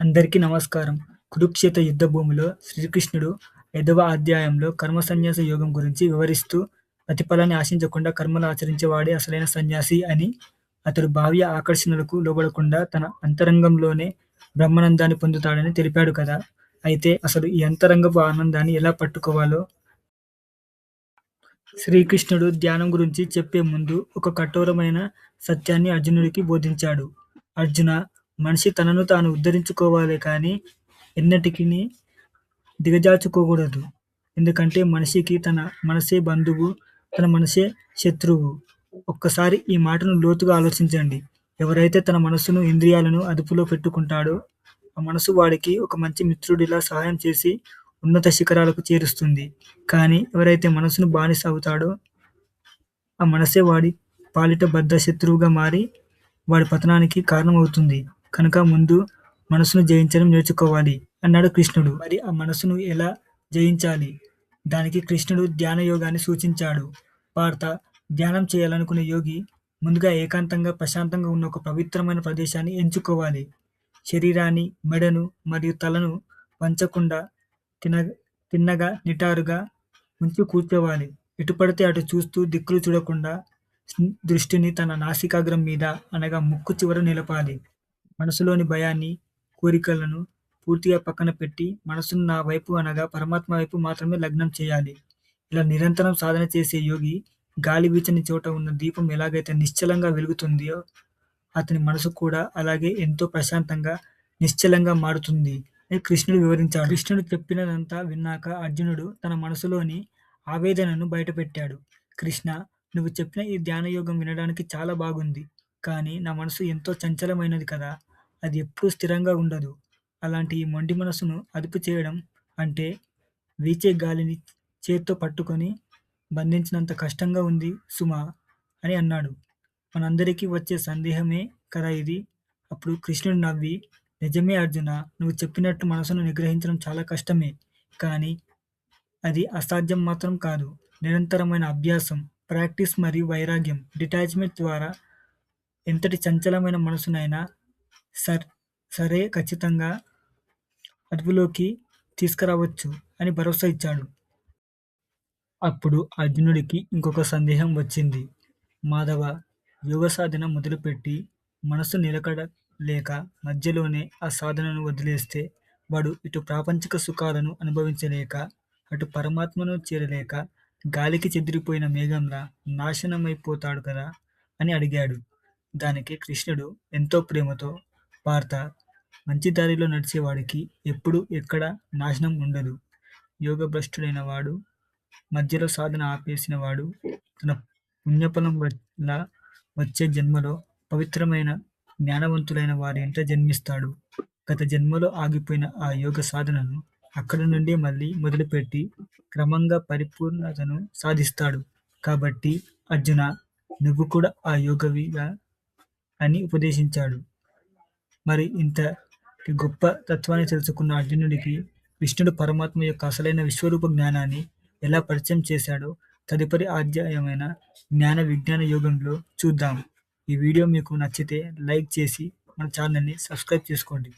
అందరికీ నమస్కారం. కురుక్షేత్ర యుద్ధభూమిలో శ్రీకృష్ణుడు 5వ అధ్యాయంలో కర్మ సన్యాస యోగం గురించి వివరిస్తూ, ప్రతిఫలాన్ని ఆశించకుండా కర్మలు ఆచరించేవాడే అసలైన సన్యాసి అని, అతడు బాహ్య ఆకర్షణలకు లోబడకుండా తన అంతరంగంలోనే బ్రహ్మానందాన్ని పొందుతాడని తెలిపాడు కదా! అయితే అసలు ఈ అంతరంగపు ఆనందాన్ని ఎలా పట్టుకోవాలో శ్రీకృష్ణుడు ధ్యానం గురించి చెప్పే ముందు ఒక కఠోరమైన సత్యాన్ని అర్జునుడికి బోధించాడు. అర్జునా! మనిషి తనను తాను ఉద్ధరించుకోవాలే కానీ ఎన్నటికినీ దిగజార్చుకోకూడదు. ఎందుకంటే మనిషికి తన మనసే బంధువు, తన మనసే శత్రువు. ఒక్కసారి ఈ మాటను లోతుగా ఆలోచించండి. ఎవరైతే తన మనస్సును, ఇంద్రియాలను అదుపులో పెట్టుకుంటాడో, ఆ మనసు వాడికి ఒక మంచి మిత్రుడిలా సహాయం చేసి ఉన్నత శిఖరాలకు చేరుస్తుంది. కానీ ఎవరైతే మనసును బానిస అవుతాడో, ఆ మనసే వాడి పాలిట బద్ధ శత్రువుగా మారి వాడి పతనానికి కారణమవుతుంది. కనుక ముందు మనసును జయించడం నేర్చుకోవాలి అన్నాడు కృష్ణుడు. మరి ఆ మనసును ఎలా జయించాలి? దానికి కృష్ణుడు ధ్యాన యోగాన్ని సూచించాడు. పార్థ, ధ్యానం చేయాలనుకునే యోగి ముందుగా ఏకాంతంగా ప్రశాంతంగా ఉన్న ఒక పవిత్రమైన ప్రదేశాన్ని ఎంచుకోవాలి. శరీరాన్ని, మెడను మరియు తలను వంచకుండా తిన తిన్నగా నిటారుగా ఉంచి కూర్చోవాలి. ఎటు పడితే అటు చూస్తూ దిక్కులు చూడకుండా దృష్టిని తన నాసికాగ్రం మీద అనగా ముక్కు చివర నిలపాలి. మనసులోని భయాన్ని, కోరికలను పూర్తిగా పక్కన పెట్టి మనసును నా వైపు అనగా పరమాత్మ వైపు మాత్రమే లగ్నం చేయాలి. ఇలా నిరంతరం సాధన చేసే యోగి గాలి వీచని చోట ఉన్న దీపం ఎలాగైతే నిశ్చలంగా వెలుగుతుందో అతని మనసు కూడా అలాగే ఎంతో ప్రశాంతంగా, నిశ్చలంగా మారుతుంది అని కృష్ణుడు వివరించాడు. కృష్ణుడు చెప్పినదంతా విన్నాక అర్జునుడు తన మనసులోని ఆవేదనను బయటపెట్టాడు. కృష్ణ, నువ్వు చెప్పిన ఈ ధ్యాన యోగం వినడానికి చాలా బాగుంది. కానీ నా మనసు ఎంతో చంచలమైనది కదా! అది ఎప్పుడూ స్థిరంగా ఉండదు. అలాంటి ఈ మొండి మనసును అదుపు చేయడం అంటే వీచే గాలిని చేత్తో పట్టుకొని బంధించినంత కష్టంగా ఉంది సుమా అని అన్నాడు. మనందరికీ వచ్చే సందేహమే కదా ఇది. అప్పుడు కృష్ణుడు నవ్వి, నిజమే అర్జునా! నువ్వు చెప్పినట్టు మనసును నిగ్రహించడం చాలా కష్టమే. కానీ అది అసాధ్యం మాత్రం కాదు. నిరంతరమైన అభ్యాసం, ప్రాక్టీస్ మరియు వైరాగ్యం, డిటాచ్‌మెంట్ ద్వారా ఎంతటి చంచలమైన మనసునైనా సర్ సరే ఖచ్చితంగా అదుపులోకి తీసుకురావచ్చు అని భరోసా ఇచ్చాడు. అప్పుడు అర్జునుడికి ఇంకొక సందేహం వచ్చింది. మాధవ, యోగ సాధన మొదలుపెట్టి మనసు నిలకడ లేక మధ్యలోనే ఆ సాధనను వదిలేస్తే వాడు ఇటు ప్రాపంచిక సుఖాలను అనుభవించలేక, అటు పరమాత్మను చేరలేక గాలికి చెదిరిపోయిన మేఘంలా నాశనమైపోతాడు కదా అని అడిగాడు. దానికి కృష్ణుడు ఎంతో ప్రేమతో, పార్థ, మంచి దారిలో నడిచేవాడికి ఎప్పుడు ఎక్కడ నాశనం ఉండదు. యోగభ్రష్టుడైన వాడు, మధ్యలో సాధన ఆపేసిన వాడు తన పుణ్యఫలం వల్ల వచ్చే జన్మలో పవిత్రమైన, జ్ఞానవంతులైన వారి ఇంట జన్మిస్తాడు. గత జన్మలో ఆగిపోయిన ఆ యోగ సాధనను అక్కడి నుండే మళ్ళీ మొదలుపెట్టి క్రమంగా పరిపూర్ణతను సాధిస్తాడు. కాబట్టి అర్జునా! నువ్వు కూడా ఆ యోగివిగా అని ఉపదేశించాడు. మరి ఇంతటి గొప్ప తత్వాన్ని తెలుసుకున్న అర్జునుడికి కృష్ణుడు పరమాత్మ యొక్క అసలైన విశ్వరూప జ్ఞానాన్ని ఎలా పరిచయం చేశాడో తదుపరి అధ్యాయమైన జ్ఞాన విజ్ఞాన యోగంలో చూద్దాం. ఈ వీడియో మీకు నచ్చితే లైక్ చేసి మన ఛానల్‌ని సబ్స్క్రైబ్ చేసుకోండి.